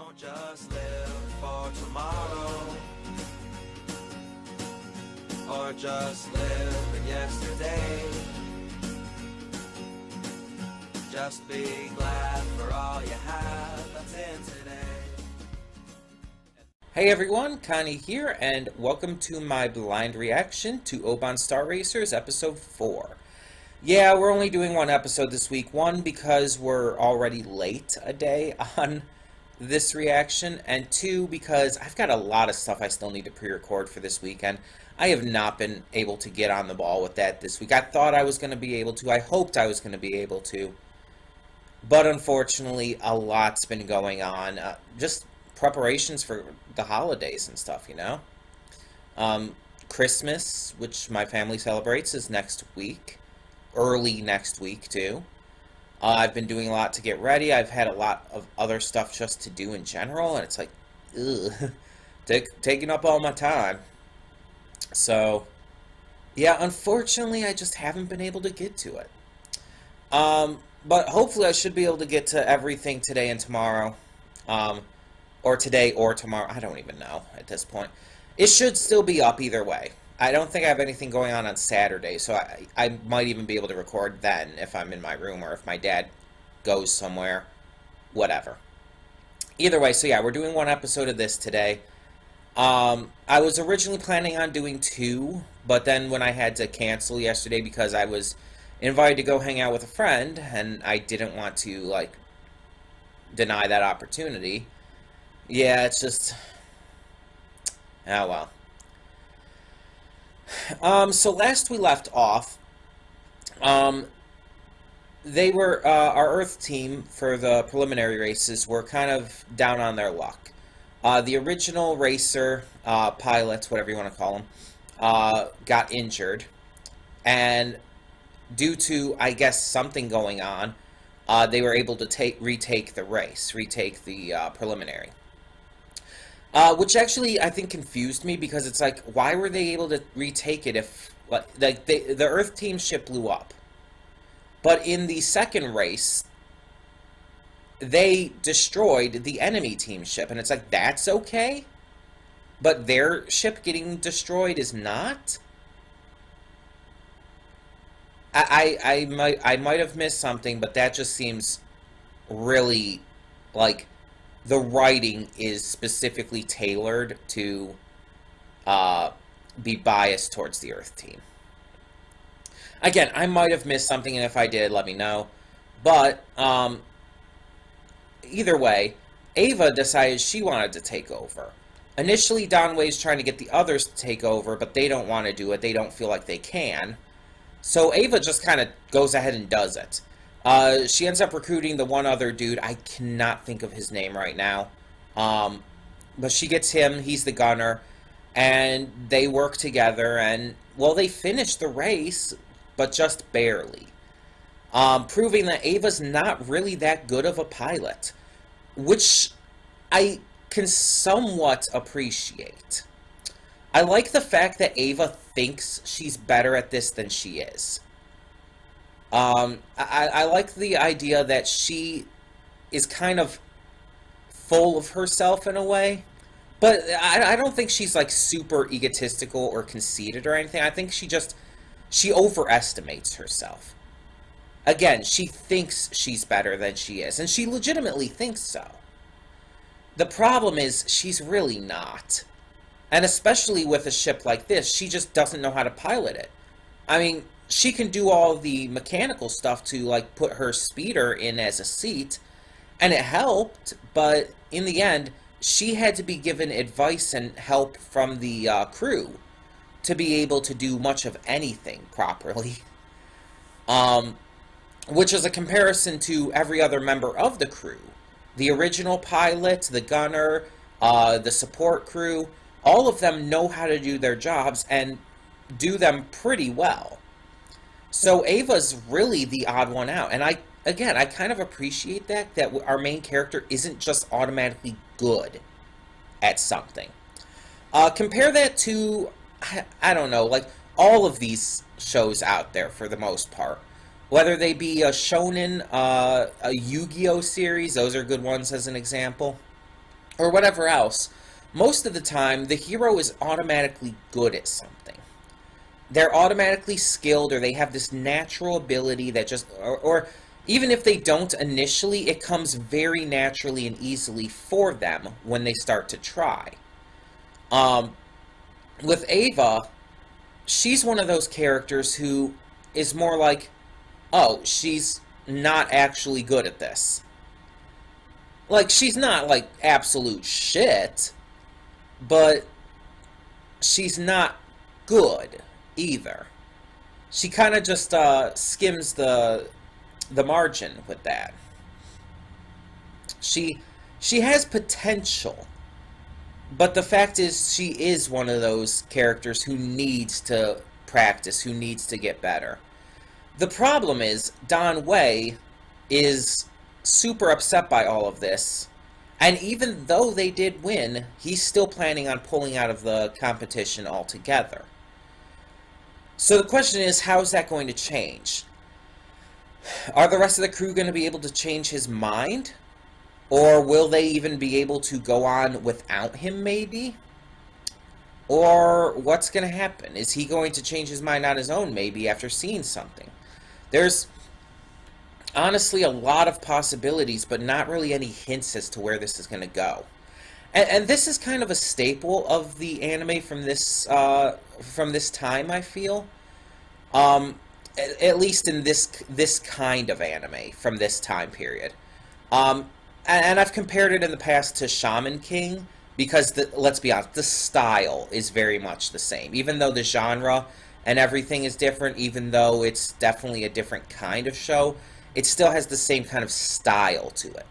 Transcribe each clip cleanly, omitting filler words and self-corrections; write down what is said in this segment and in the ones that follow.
Don't just live for tomorrow, or just live in yesterday. Just be glad for all you have that's in today. Hey everyone, Connie here, and welcome to my blind reaction to Oban Star Racers Episode 4. Yeah, we're only doing one episode this week. One, because we're already late a day on this reaction, and two, because I've got a lot of stuff I still need to pre-record for this weekend. I have not been able to get on the ball with that this week. I thought I was going to be able to. I hoped I was going to be able to. But unfortunately, a lot's been going on. Just preparations for the holidays and stuff, you know? Christmas, which my family celebrates, is next week. Early next week, too. I've been doing a lot to get ready. I've had a lot of other stuff just to do in general, and it's like, ugh, taking up all my time. So, yeah, unfortunately, I just haven't been able to get to it. But hopefully I should be able to get to everything today and tomorrow. Or today or tomorrow. I don't even know at this point. It should still be up either way. I don't think I have anything going on Saturday, so I might even be able to record then if I'm in my room or if my dad goes somewhere. Whatever. Either way, so yeah, we're doing one episode of this today. I was originally planning on doing two, but then when I had to cancel yesterday because I was invited to go hang out with a friend, and I didn't want to, like, deny that opportunity. Yeah, it's just... oh, well. So last we left off, they were, our Earth team for the preliminary races were kind of down on their luck. The original racer, pilots, whatever you want to call them, got injured, and due to, I guess, something going on, they were able to retake the race, retake the preliminary. Which actually, I think, confused me, because it's like, why were they able to retake it if, like, the Earth team ship blew up? But in the second race, they destroyed the enemy team ship, and it's like, that's okay? But their ship getting destroyed is not? I might have missed something, but that just seems really, like, the writing is specifically tailored to be biased towards the Earth team. Again, I might have missed something, and if I did, let me know. But, either way, Ava decided she wanted to take over. Initially, Donway's trying to get the others to take over, but they don't want to do it. They don't feel like they can. So Ava just kind of goes ahead and does it. She ends up recruiting the one other dude. I cannot think of his name right now. But she gets him. He's the gunner. And they work together. And, well, they finish the race, but just barely. Proving that Ava's not really that good of a pilot. Which I can somewhat appreciate. I like the fact that Ava thinks she's better at this than she is. I like the idea that she is kind of full of herself in a way. But I don't think she's, like, super egotistical or conceited or anything. I think she overestimates herself. Again, she thinks she's better than she is, and she legitimately thinks so. The problem is, she's really not. And especially with a ship like this, she just doesn't know how to pilot it. I mean, she can do all the mechanical stuff to, like, put her speeder in as a seat, and it helped, but in the end, she had to be given advice and help from the crew to be able to do much of anything properly. Which is a comparison to every other member of the crew. The original pilot, the gunner, the support crew, all of them know how to do their jobs and do them pretty well. So Ava's really the odd one out. And I kind of appreciate that our main character isn't just automatically good at something. Compare that to, I don't know, like, all of these shows out there for the most part. Whether they be a shonen, a Yu-Gi-Oh series, those are good ones as an example. or whatever else, most of the time the hero is automatically good at something. They're automatically skilled, or they have this natural ability that just, or even if they don't initially, it comes very naturally and easily for them when they start to try. Um, with Ava, she's one of those characters who is more like, oh, she's not actually good at this. Like, she's not, like, absolute shit, but she's not good either. She kind of just skims the margin with that. She she has potential, but the fact is she is one of those characters who needs to practice, who needs to get better. The problem is Don Wei is super upset by all of this, and even though they did win, he's still planning on pulling out of the competition altogether. So the question is, how is that going to change? Are the rest of the crew going to be able to change his mind? Or will they even be able to go on without him, maybe? Or what's going to happen? Is he going to change his mind on his own, maybe, after seeing something? There's honestly a lot of possibilities, but not really any hints as to where this is going to go. And this is kind of a staple of the anime from this time, I feel. At least in this kind of anime from this time period. And I've compared it in the past to Shaman King, because, let's be honest, the style is very much the same. Even though the genre and everything is different, even though it's definitely a different kind of show, it still has the same kind of style to it.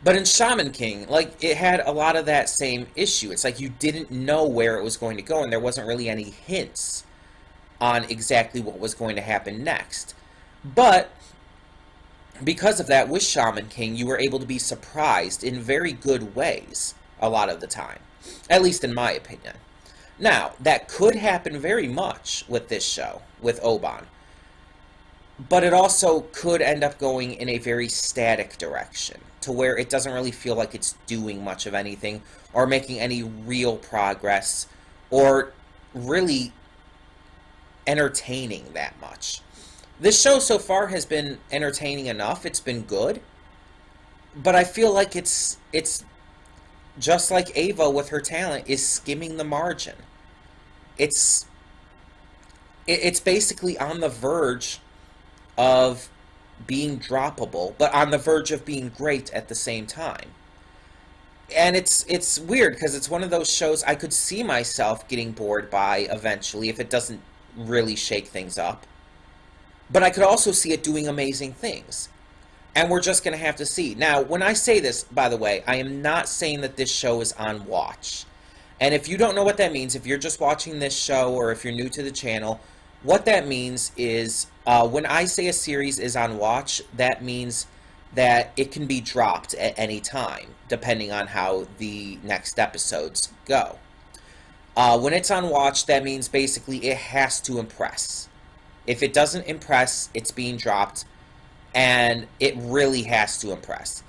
But in Shaman King, like, it had a lot of that same issue. It's like you didn't know where it was going to go, and there wasn't really any hints on exactly what was going to happen next. But because of that, with Shaman King, you were able to be surprised in very good ways a lot of the time. At least in my opinion. Now, that could happen very much with this show, with Oban. But it also could end up going in a very static direction, to where it doesn't really feel like it's doing much of anything, or making any real progress, or really entertaining that much. This show so far has been entertaining enough, it's been good, but I feel like it's just like Ava with her talent, is skimming the margin. It's basically on the verge of being droppable, but on the verge of being great at the same time. And it's weird, because it's one of those shows I could see myself getting bored by eventually if it doesn't really shake things up. But I could also see it doing amazing things. And we're just going to have to see. Now, when I say this, by the way, I am not saying that this show is on watch. And if you don't know what that means, if you're just watching this show, or if you're new to the channel, what that means is, when I say a series is on watch, that means that it can be dropped at any time, depending on how the next episodes go. When it's on watch, that means basically it has to impress. If it doesn't impress, it's being dropped, and it really has to impress.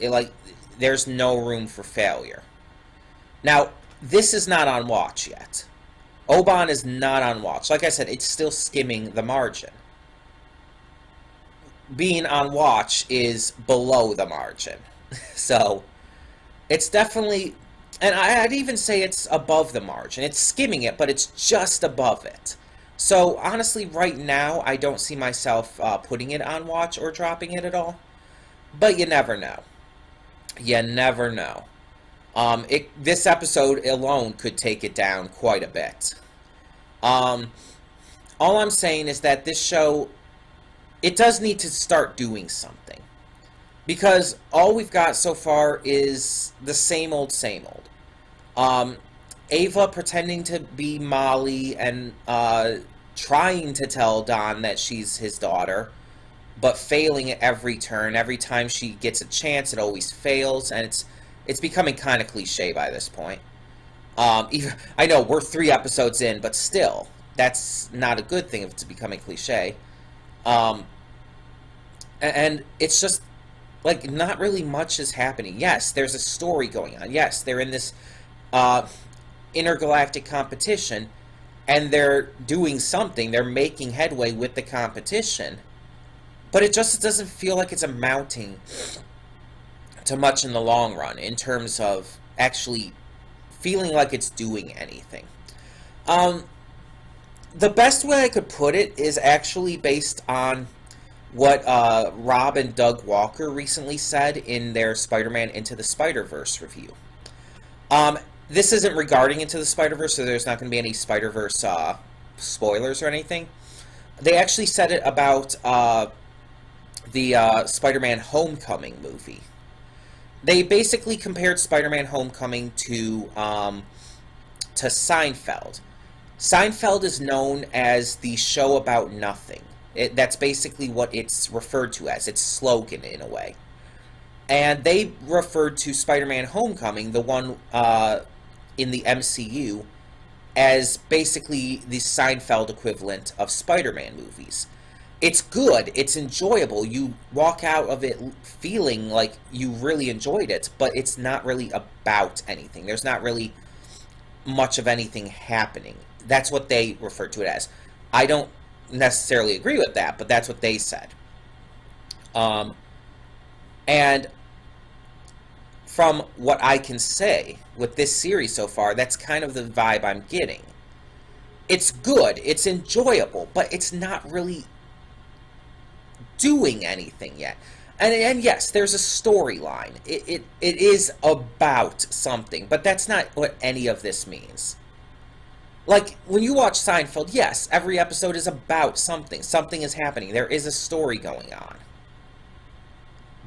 There's no room for failure. Now, this is not on watch yet. Oban is not on watch. Like I said, it's still skimming the margin. Being on watch is below the margin. So, it's definitely, and I'd even say it's above the margin. It's skimming it, but it's just above it. So, honestly, right now, I don't see myself putting it on watch or dropping it at all. But you never know. You never know. This episode alone could take it down quite a bit. All I'm saying is that this show, it does need to start doing something. Because all we've got so far is the same old, same old. Ava pretending to be Molly and trying to tell Don that she's his daughter, but failing at every turn. Every time she gets a chance, it always fails, and it's becoming kind of cliche by this point. I know we're 3 episodes in, but still, that's not a good thing if it's becoming cliche. And it's just, like, not really much is happening. Yes, there's a story going on. Yes, they're in this uh, intergalactic competition, and they're doing something. They're making headway with the competition. But it just doesn't feel like it's amounting to much in the long run in terms of actually feeling like it's doing anything. The best way I could put it is actually based on what Rob and Doug Walker recently said in their Spider-Man Into the Spider-Verse review. This isn't regarding Into the Spider-Verse, so there's not going to be any Spider-Verse spoilers or anything. They actually said it about the Spider-Man Homecoming movie. They basically compared Spider-Man Homecoming to Seinfeld. Seinfeld is known as the show about nothing. That's basically what it's referred to as, its slogan in a way. And they referred to Spider-Man Homecoming, the one in the MCU, as basically the Seinfeld equivalent of Spider-Man movies. It's good, it's enjoyable, you walk out of it feeling like you really enjoyed it, but it's not really about anything. There's not really much of anything happening. That's what they refer to it as. I don't necessarily agree with that, but that's what they said. And from what I can say with this series so far, that's kind of the vibe I'm getting. It's good, it's enjoyable, but it's not really doing anything yet. And yes, there's a storyline. It is about something, but that's not what any of this means. Like, when you watch Seinfeld, yes, every episode is about something. Something is happening. There is a story going on.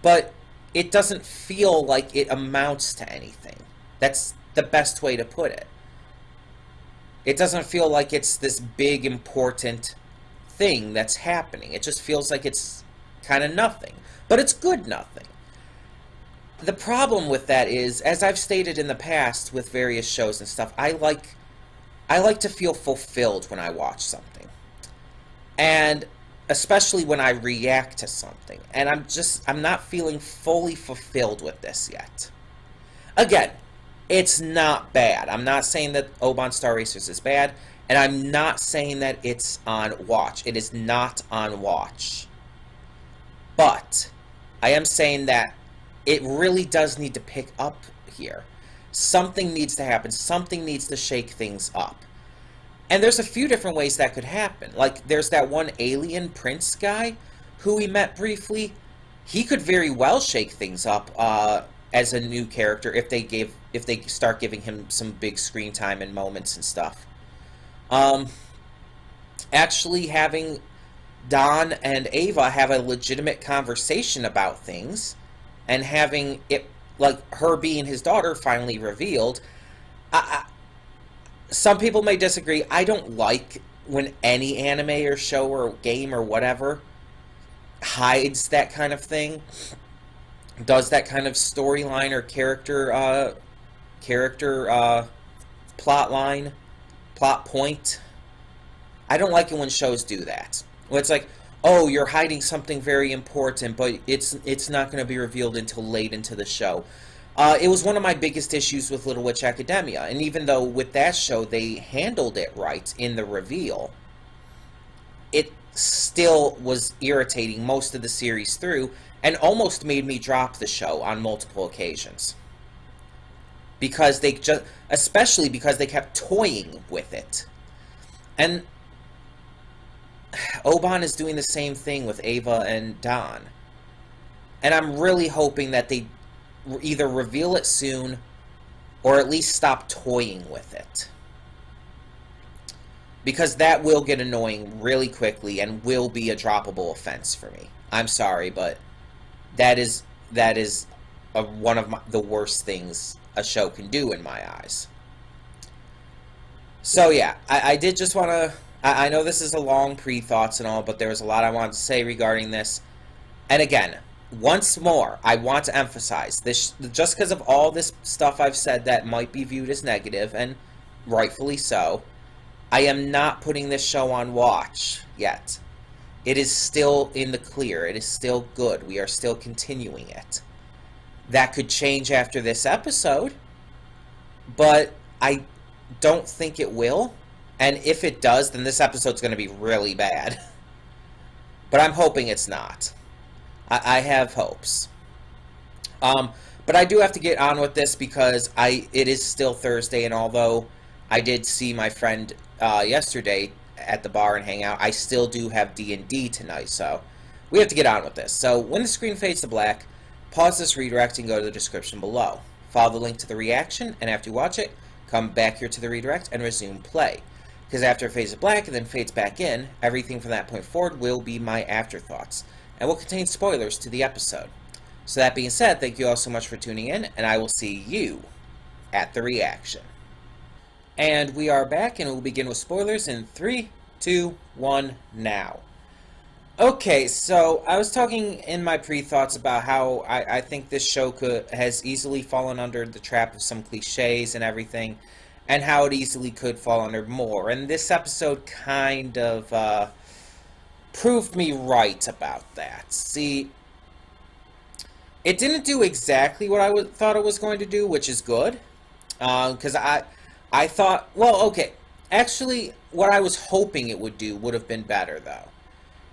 But it doesn't feel like it amounts to anything. That's the best way to put it. It doesn't feel like it's this big, important thing that's happening. It just feels like it's kind of nothing. But it's good nothing. The problem with that is, as I've stated in the past with various shows and stuff, I like to feel fulfilled when I watch something. And especially when I react to something. And I'm not feeling fully fulfilled with this yet. Again, it's not bad. I'm not saying that Oban Star Racers is bad, and I'm not saying that it's on watch. It is not on watch. But I am saying that it really does need to pick up here. Something needs to happen. Something needs to shake things up. And there's a few different ways that could happen. Like, there's that one alien prince guy who we met briefly. He could very well shake things up as a new character if they start giving him some big screen time and moments and stuff. Actually having Don and Ava have a legitimate conversation about things, and having it, like, her being his daughter finally revealed. Some people may disagree. I don't like when any anime or show or game or whatever hides that kind of thing, does that kind of storyline or character plot point. I don't like it when shows do that. When it's like, oh, you're hiding something very important, but it's not going to be revealed until late into the show. It was one of my biggest issues with Little Witch Academia, and even though with that show they handled it right in the reveal, it still was irritating most of the series through, and almost made me drop the show on multiple occasions. Because especially because they kept toying with it. And Oban is doing the same thing with Ava and Don. And I'm really hoping that they either reveal it soon, or at least stop toying with it. Because that will get annoying really quickly and will be a droppable offense for me. I'm sorry, but that is one of the worst things a show can do in my eyes. So yeah, I did just want to... I know this is a long pre-thoughts and all, but there was a lot I wanted to say regarding this. And again, once more, I want to emphasize this, just because of all this stuff I've said that might be viewed as negative, and rightfully so, I am not putting this show on watch yet. It is still in the clear. It is still good. We are still continuing it. That could change after this episode, but I don't think it will. And if it does, then this episode's going to be really bad. But I'm hoping it's not. I have hopes. But I do have to get on with this because it is still Thursday, and although I did see my friend yesterday at the bar and hang out, I still do have D&D tonight, so we have to get on with this. So when the screen fades to black, pause this redirect and go to the description below. Follow the link to the reaction, and after you watch it, come back here to the redirect and resume play. Because after it fades to black and then fades back in, everything from that point forward will be my afterthoughts, and will contain spoilers to the episode. So that being said, thank you all so much for tuning in, and I will see you at the reaction. And we are back, and we'll begin with spoilers in 3, 2, 1, now. Okay, so I was talking in my pre-thoughts about how I think this show has easily fallen under the trap of some cliches and everything, and how it easily could fall under more. And this episode kind of proved me right about that. See, it didn't do exactly what I thought it was going to do, which is good. Because I thought, well, okay, actually, what I was hoping it would do would have been better, though.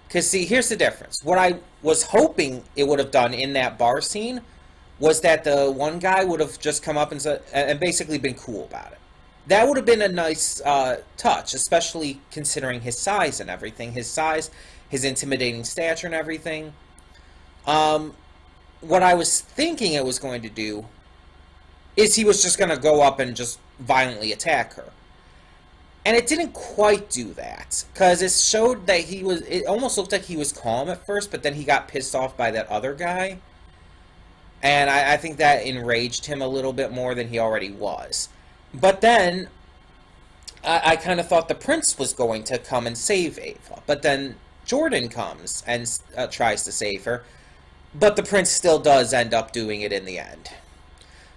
Because, see, here's the difference. What I was hoping it would have done in that bar scene was that the one guy would have just come up and basically been cool about it. That would have been a nice touch, especially considering his size and everything. His size, his intimidating stature and everything. What I was thinking it was going to do is he was just going to go up and just violently attack her. And it didn't quite do that, because it showed that it almost looked like he was calm at first, but then he got pissed off by that other guy. And I think that enraged him a little bit more than he already was. But then, I kind of thought the prince was going to come and save Ava. But then Jordan comes and tries to save her. But the prince still does end up doing it in the end.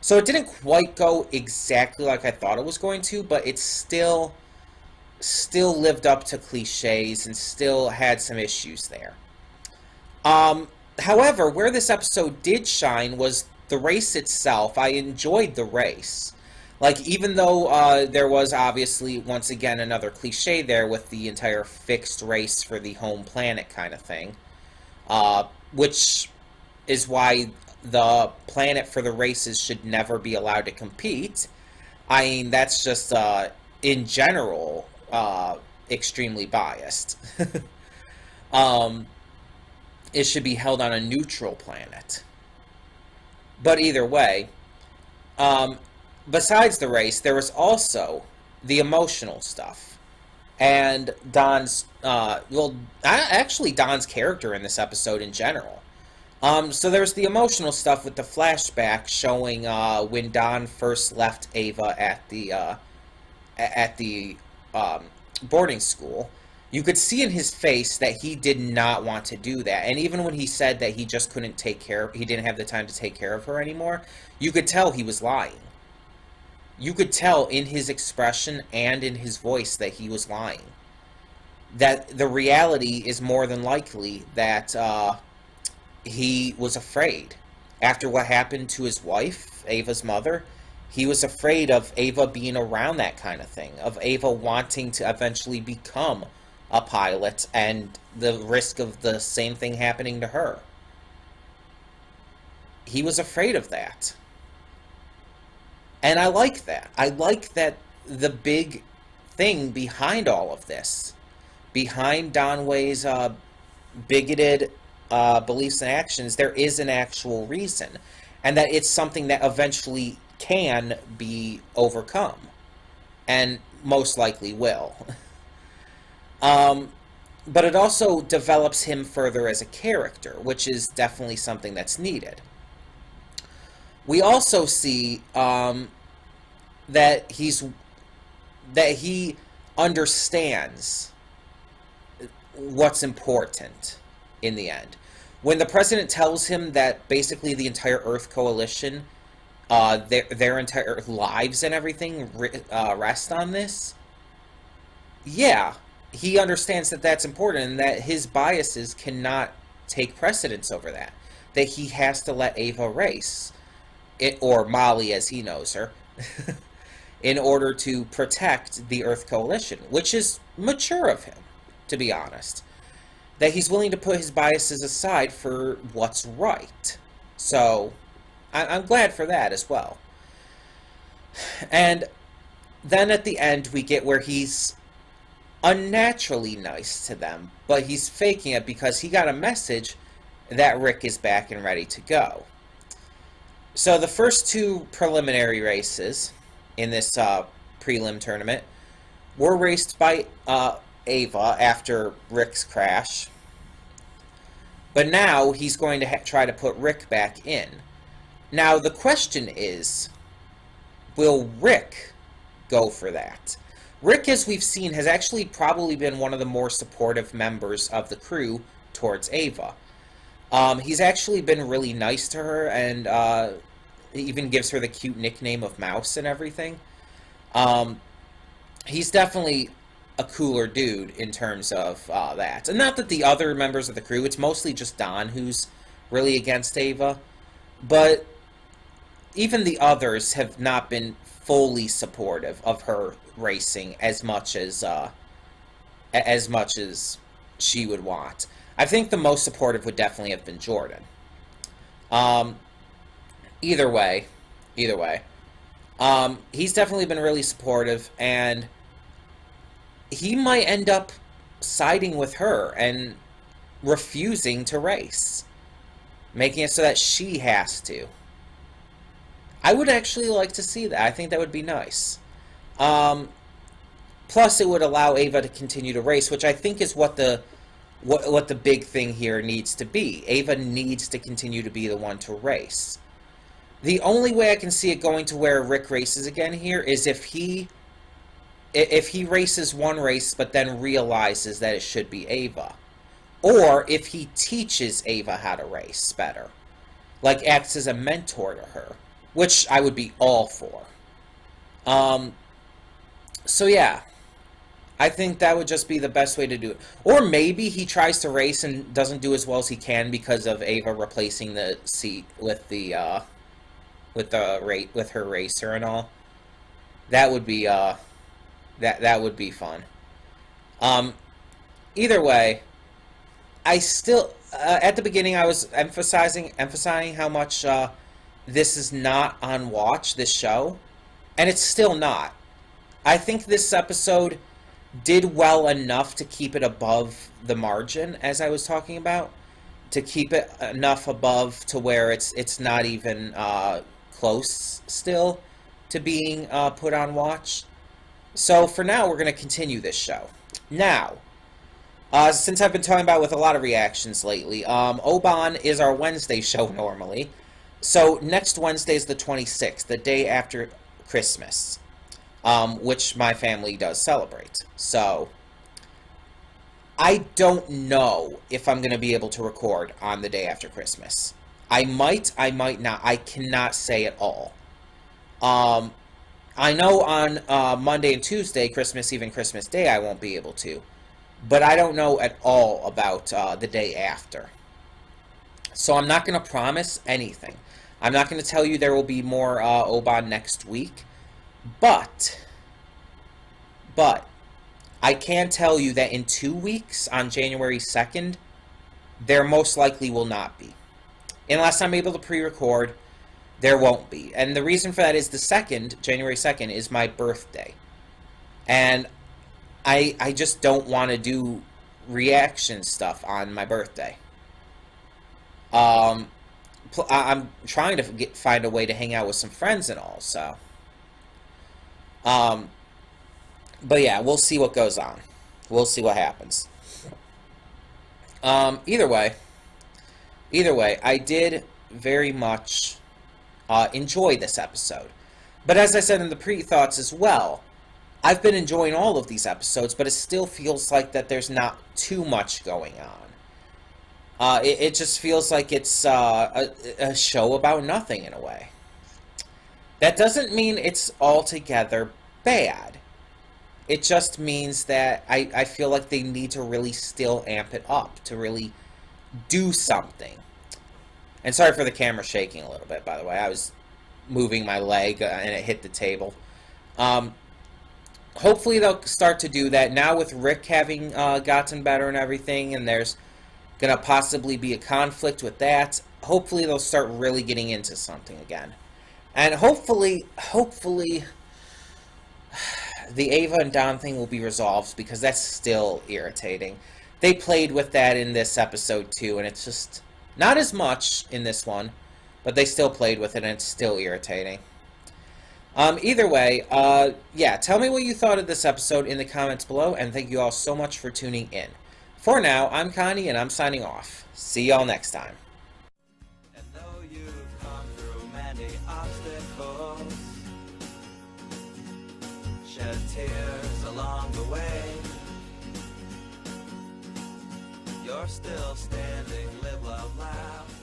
So it didn't quite go exactly like I thought it was going to, but it still lived up to cliches and still had some issues there. However, where this episode did shine was the race itself. I enjoyed the race. Like, even though there was obviously, once again, another cliche there with the entire fixed race for the home planet kind of thing, which is why the planet for the races should never be allowed to compete. I mean, that's just, in general, extremely biased. It should be held on a neutral planet. But either way, besides the race, there was also the emotional stuff. And Don's, actually Don's character in this episode in general. So there's the emotional stuff with the flashback showing when Don first left Ava at the boarding school. You could see in his face that he did not want to do that. And even when he said that he just couldn't he didn't have the time to take care of her anymore, you could tell he was lying. You could tell in his expression and in his voice that he was lying. That the reality is more than likely that he was afraid. After what happened to his wife, Ava's mother, he was afraid of Ava being around that kind of thing, of Ava wanting to eventually become a pilot and the risk of the same thing happening to her. He was afraid of that. And I like that. I like that the big thing behind all of this, behind Don Way's bigoted beliefs and actions, there is an actual reason. And that it's something that eventually can be overcome. And most likely will. But it also develops him further as a character, which is definitely something that's needed. We also see that he understands what's important in the end. When the president tells him that basically the entire Earth Coalition, their entire lives and everything rest on this, yeah, he understands that that's important and that his biases cannot take precedence over that. That he has to let Ava race, or Molly as he knows her, in order to protect the Earth Coalition, which is mature of him, to be honest. That he's willing to put his biases aside for what's right. So, I'm glad for that as well. And then at the end, we get where he's unnaturally nice to them, but he's faking it because he got a message that Rick is back and ready to go. So the first two preliminary races in this prelim tournament were raced by Ava after Rick's crash. But now he's going to try to put Rick back in. Now the question is, will Rick go for that? Rick, as we've seen, has actually probably been one of the more supportive members of the crew towards Ava. He's actually been really nice to her, and even gives her the cute nickname of Mouse and everything. He's definitely a cooler dude in terms of that. And not that the other members of the crew, it's mostly just Don who's really against Ava. But even the others have not been fully supportive of her racing as much as she would want. I think the most supportive would definitely have been Jordan. Either way, he's definitely been really supportive, and he might end up siding with her and refusing to race, making it so that she has to. I would actually like to see that. I think that would be nice. Plus, it would allow Ava to continue to race, which I think is what the big thing here needs to be. Ava needs to continue to be the one to race. The only way I can see it going to where Rick races again here is if he races one race but then realizes that it should be Ava. Or if he teaches Ava how to race better. Like acts as a mentor to her. Which I would be all for. So yeah. I think that would just be the best way to do it. Or maybe he tries to race and doesn't do as well as he can because of Ava replacing the seat with her racer and all. That would be that would be fun. Either way, I still at the beginning I was emphasizing how much this is not on watch, this show, and it's still not. I think this episode did well enough to keep it above the margin, as I was talking about, to keep it enough above to where it's not even close still to being put on watch. So for now, we're going to continue this show. Now, since I've been talking about it with a lot of reactions lately, Oban is our Wednesday show normally. So next Wednesday is the 26th, the day after Christmas, which my family does celebrate. So I don't know if I'm going to be able to record on the day after Christmas. I might not. I cannot say at all. I know on Monday and Tuesday, Christmas Eve and Christmas Day, I won't be able to. But I don't know at all about the day after. So I'm not going to promise anything. I'm not going to tell you there will be more Oban next week. But I can tell you that in 2 weeks, on January 2nd, there most likely will not be. Unless I'm able to pre-record, there won't be. And the reason for that is January 2nd, is my birthday. And I just don't want to do reaction stuff on my birthday. I'm trying to find a way to hang out with some friends and all, so. But yeah, we'll see what goes on. We'll see what happens. Either way, I did very much enjoy this episode. But as I said in the pre-thoughts as well, I've been enjoying all of these episodes, but it still feels like that there's not too much going on. It just feels like it's a show about nothing in a way. That doesn't mean it's altogether bad. it just means that I feel like they need to really still amp it up to really do something. And sorry for the camera shaking a little bit, by the way. I was moving my leg and it hit the table. Hopefully they'll start to do that now with Rick having gotten better and everything, and there's going to possibly be a conflict with that. Hopefully they'll start really getting into something again. And hopefully the Ava and Don thing will be resolved, because that's still irritating. They played with that in this episode too, and it's just not as much in this one, but they still played with it, and it's still irritating. Either way, yeah, tell me what you thought of this episode in the comments below, and thank you all so much for tuning in. For now, I'm Connie, and I'm signing off. See y'all next time. And though you've come through many obstacles, shed tears along the way, you're still standing, live, love, laugh.